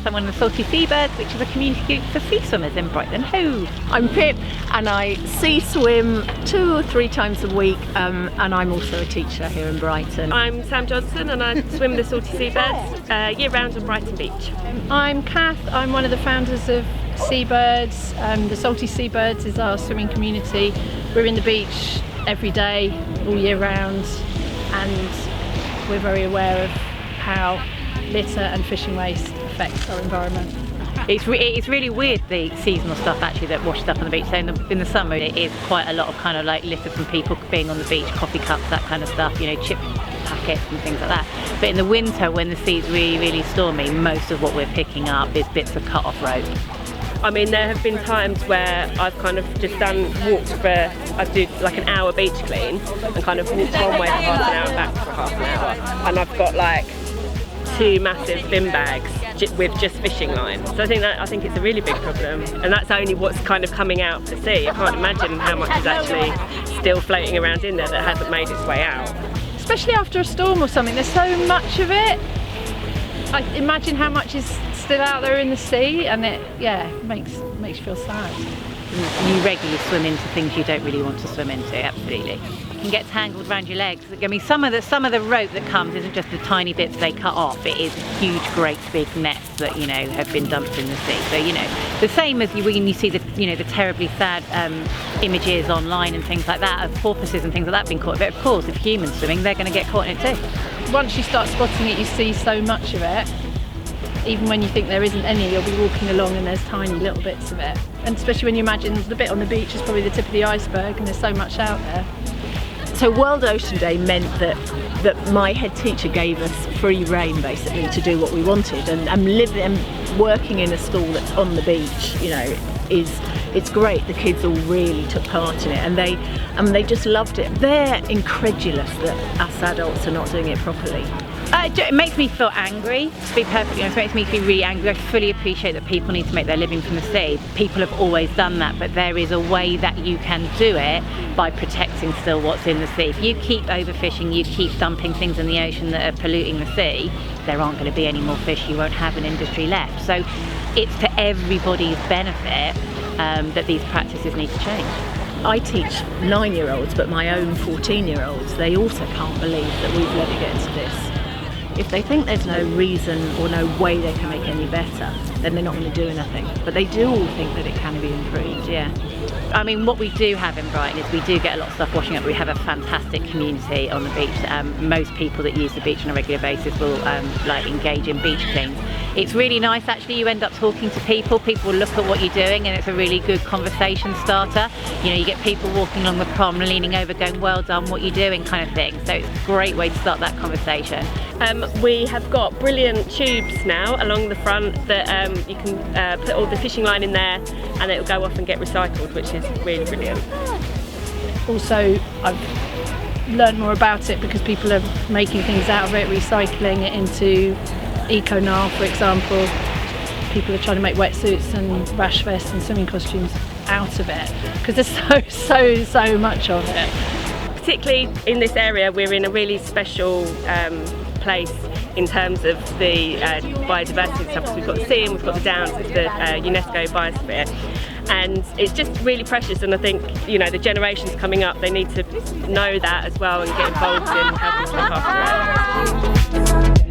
I'm one of the Salty Seabirds, which is a community group for sea swimmers in Brighton. Ho! I'm Pip and I sea swim 2 or 3 times a week, and I'm also a teacher here in Brighton. I'm Sam Johnson and I swim the Salty Seabirds year round on Brighton Beach. I'm Kath, I'm one of the founders of Seabirds. The Salty Seabirds is our swimming community. We're in the beach every day, all year round, and we're very aware of how litter and fishing waste affects our environment. It's really weird, the seasonal stuff actually that washes up on the beach. So in the summer it is quite a lot of kind of like litter from people being on the beach, coffee cups, that kind of stuff, you know, chip packets and things like that. But in the winter when the sea's really stormy, most of what we're picking up is bits of cut off rope. I mean, there have been times where I've kind of just walked for, I do like an hour beach clean and kind of walked one way for half an hour and back for half an hour, and I've got like 2 massive bin bags with just fishing line. So I think it's a really big problem, and that's only what's kind of coming out to sea. I can't imagine how much is actually still floating around in there that hasn't made its way out. Especially after a storm or something, there's so much of it. I imagine how much is still out there in the sea, and it makes you feel sad. You regularly swim into things you don't really want to swim into, absolutely. You can get tangled around your legs. I mean, some of the rope that comes isn't just the tiny bits they cut off, it is huge, great big nets that, you know, have been dumped in the sea. So, you know, the same as when you see the, you know, the terribly sad images online and things like that of porpoises and things like that being caught. But of course, if humans swimming, they're going to get caught in it too. Once you start spotting it, you see so much of it. Even when you think there isn't any, you'll be walking along and there's tiny little bits of it. And especially when you imagine the bit on the beach is probably the tip of the iceberg and there's so much out there. So World Ocean Day meant that my head teacher gave us free rein basically to do what we wanted, and living and working in a school that's on the beach, you know, it's great. The kids all really took part in it, and they just loved it. They're incredulous that us adults are not doing it properly. It makes me feel angry, to be perfectly honest. It makes me feel really angry. I fully appreciate that people need to make their living from the sea. People have always done that, but there is a way that you can do it by protecting still what's in the sea. If you keep overfishing, you keep dumping things in the ocean that are polluting the sea, there aren't going to be any more fish, you won't have an industry left. So it's to everybody's benefit that these practices need to change. I teach 9-year-olds, but my own 14-year-olds, they also can't believe that we've let it get to this. If they think there's no reason or no way they can make any better, then they're not going to do anything. But they do all think that it can be improved, yeah. I mean, what we do have in Brighton is we do get a lot of stuff washing up. We have a fantastic community on the beach. Most people that use the beach on a regular basis will like engage in beach cleans. It's really nice actually. You end up talking to people will look at what you're doing, and it's a really good conversation starter. You know, you get people walking along the prom leaning over going, well done, what you're doing, kind of thing. So it's a great way to start that conversation. We have got brilliant tubes now along the front that you can put all the fishing line in there and it will go off and get recycled, which is really brilliant. Also, I've learned more about it because people are making things out of it, recycling it into eco-nar, for example. People are trying to make wetsuits and rash vests and swimming costumes out of it because there's so much of it. Particularly in this area, we're in a really special place in terms of the biodiversity stuff, because we've got the sea and we've got the downs of the UNESCO biosphere, and it's just really precious. And I think, you know, the generations coming up, they need to know that as well and get involved in helping to look after it.